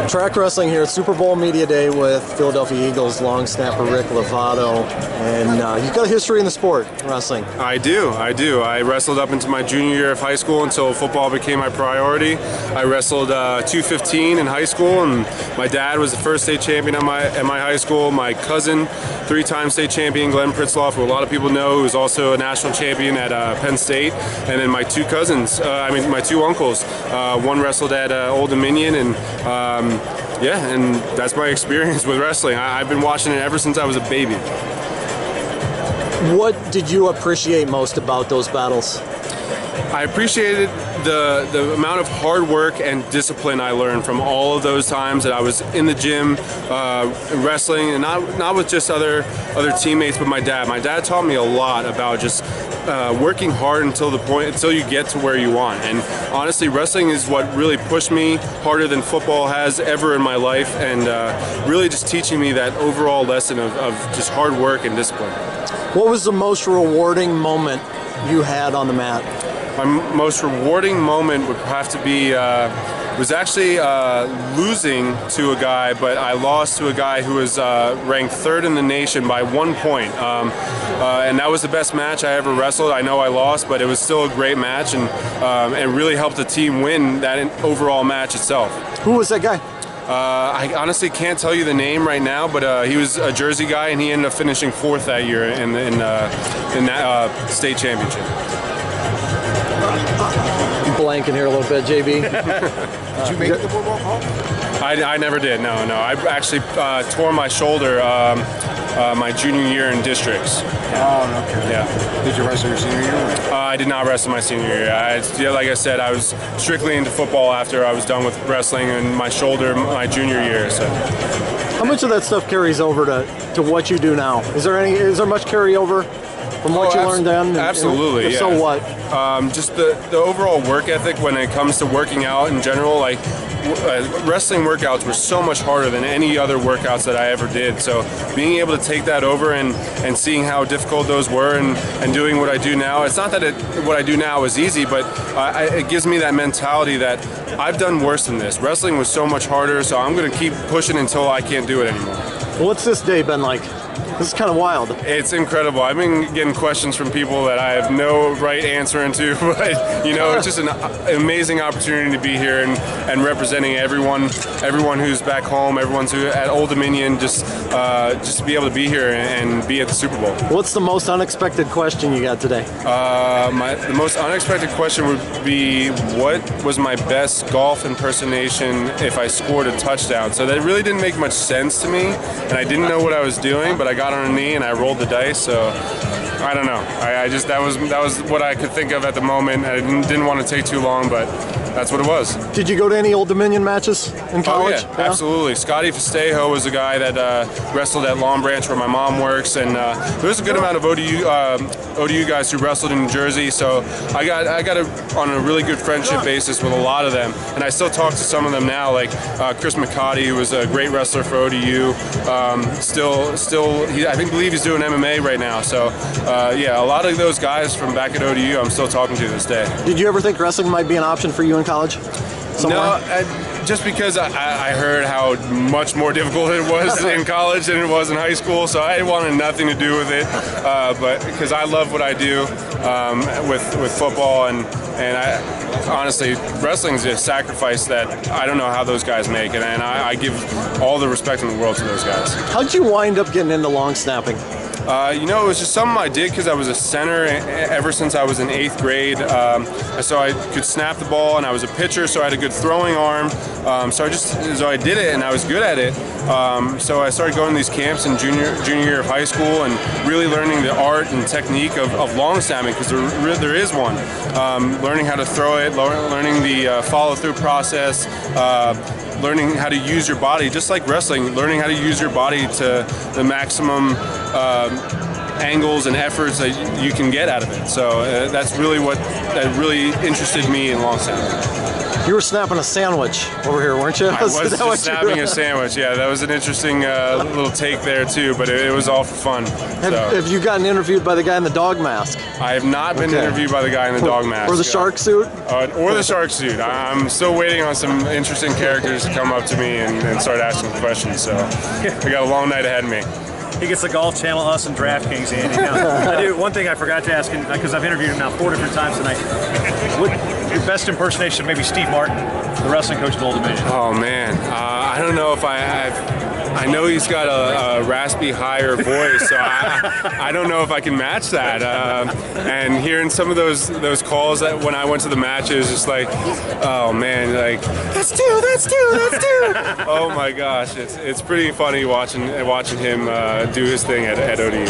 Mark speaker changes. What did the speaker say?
Speaker 1: Track Wrestling here at Super Bowl Media Day with Philadelphia Eagles long snapper Rick Lovato, and you've got a history in the sport, wrestling.
Speaker 2: I do. I wrestled up into my junior year of high school until football became my priority. I wrestled 215 in high school, and my dad was the first state champion at my high school. My cousin, three-time state champion Glenn Pritzloff, who a lot of people know, who was also a national champion at Penn State. And then my two cousins, my two uncles, one wrestled at Old Dominion, and yeah, and that's my experience with wrestling. I've been watching it ever since I was a baby.
Speaker 1: What did you appreciate most about those battles?
Speaker 2: I appreciated the amount of hard work and discipline I learned from all of those times that I was in the gym wrestling, and not with just other teammates, but my dad. My dad taught me a lot about just working hard until you get to where you want. And honestly, wrestling is what really pushed me harder than football has ever in my life, and really just teaching me that overall lesson of just hard work and discipline.
Speaker 1: What was the most rewarding moment you had on the mat?
Speaker 2: My most rewarding moment would have to be was actually losing to a guy, but I lost to a guy who was ranked third in the nation by 1 point. And that was the best match I ever wrestled. I know I lost, but it was still a great match, and it really helped the team win that overall match itself.
Speaker 1: Who was that guy?
Speaker 2: I honestly can't tell you the name right now, but he was a Jersey guy, and he ended up finishing fourth that year in that state championship.
Speaker 1: I'm blanking here a little bit, JB.
Speaker 3: Did you make it the boardwalk hall?
Speaker 2: I never did. No. I actually tore my shoulder my junior year in districts.
Speaker 3: Oh, okay.
Speaker 2: Yeah.
Speaker 3: Did you wrestle your senior year?
Speaker 2: I did not wrestle my senior year. Like I said, I was strictly into football after I was done with wrestling, and my shoulder my junior year. So.
Speaker 1: How much of that stuff carries over to what you do now? Is there much carryover from what you learned then?
Speaker 2: Absolutely.
Speaker 1: If
Speaker 2: yeah.
Speaker 1: So what?
Speaker 2: Just the overall work ethic when it comes to working out in general. Like wrestling workouts were so much harder than any other workouts that I ever did. So being able to take that over and seeing how difficult those were and doing what I do now. It's not that what I do now is easy, but it gives me that mentality that I've done worse than this. Wrestling was so much harder, so I'm going to keep pushing until I can't do it anymore.
Speaker 1: What's this day been like? This is kind of wild.
Speaker 2: It's incredible. I've been getting questions from people that I have no right answer into, but it's just an amazing opportunity to be here and representing everyone who's back home, everyone's at Old Dominion, just to be able to be here and be at the Super Bowl.
Speaker 1: What's the most unexpected question you got today?
Speaker 2: The most unexpected question would be, what was my best golf impersonation if I scored a touchdown? So that really didn't make much sense to me, and I didn't know what I was doing, but I got on a knee and I rolled the dice, so I don't know. That was what I could think of at the moment. I didn't want to take too long, but that's what it was.
Speaker 1: Did you go to any Old Dominion matches in college?
Speaker 2: Oh, yeah, absolutely. Scotty Festejo was a guy that wrestled at Long Branch where my mom works, and there was a good amount of ODU guys who wrestled in New Jersey, so I got on a really good friendship basis with a lot of them, and I still talk to some of them now, like Chris McCarty, who was a great wrestler for ODU. I believe he's doing MMA right now, so yeah, a lot of those guys from back at ODU I'm still talking to this day.
Speaker 1: Did you ever think wrestling might be an option for you in college? Somewhere?
Speaker 2: No, just because I heard how much more difficult it was in college than it was in high school, so I wanted nothing to do with it. But because I love what I do with football, and honestly, wrestling is a sacrifice that I don't know how those guys make, and I give all the respect in the world to those guys.
Speaker 1: How did you wind up getting into long snapping?
Speaker 2: It was just something I did because I was a center ever since I was in 8th grade. So I could snap the ball, and I was a pitcher, so I had a good throwing arm. So I did it, and I was good at it. So I started going to these camps in junior year of high school and really learning the art and technique of long snapping, because there is one. Learning how to throw it, learning the follow-through process, learning how to use your body, just like wrestling, learning how to use your body to the maximum angles and efforts that you can get out of it. So that's really what really interested me in long snapping.
Speaker 1: You were snapping a sandwich over here, weren't you?
Speaker 2: I was just snapping a sandwich. Yeah, that was an interesting little take there too, but it was all for fun.
Speaker 1: Have you gotten interviewed by the guy in the dog mask?
Speaker 2: I have not been interviewed by the guy in the dog mask.
Speaker 1: Or the shark suit?
Speaker 2: Or the shark suit. I'm still waiting on some interesting characters to come up to me and start asking questions, so I got a long night ahead of me.
Speaker 4: He gets the Golf Channel, us, and DraftKings, Andy. Now, one thing I forgot to ask, because I've interviewed him now 4 different times tonight. What your best impersonation of maybe Steve Martin, the wrestling coach of Old Dominion?
Speaker 2: Oh man, I don't know if I know he's got a raspy, higher voice, so I don't know if I can match that. And hearing some of those calls that when I went to the matches, just like, oh man, like that's two. Oh my gosh, it's pretty funny watching him do his thing at ODU.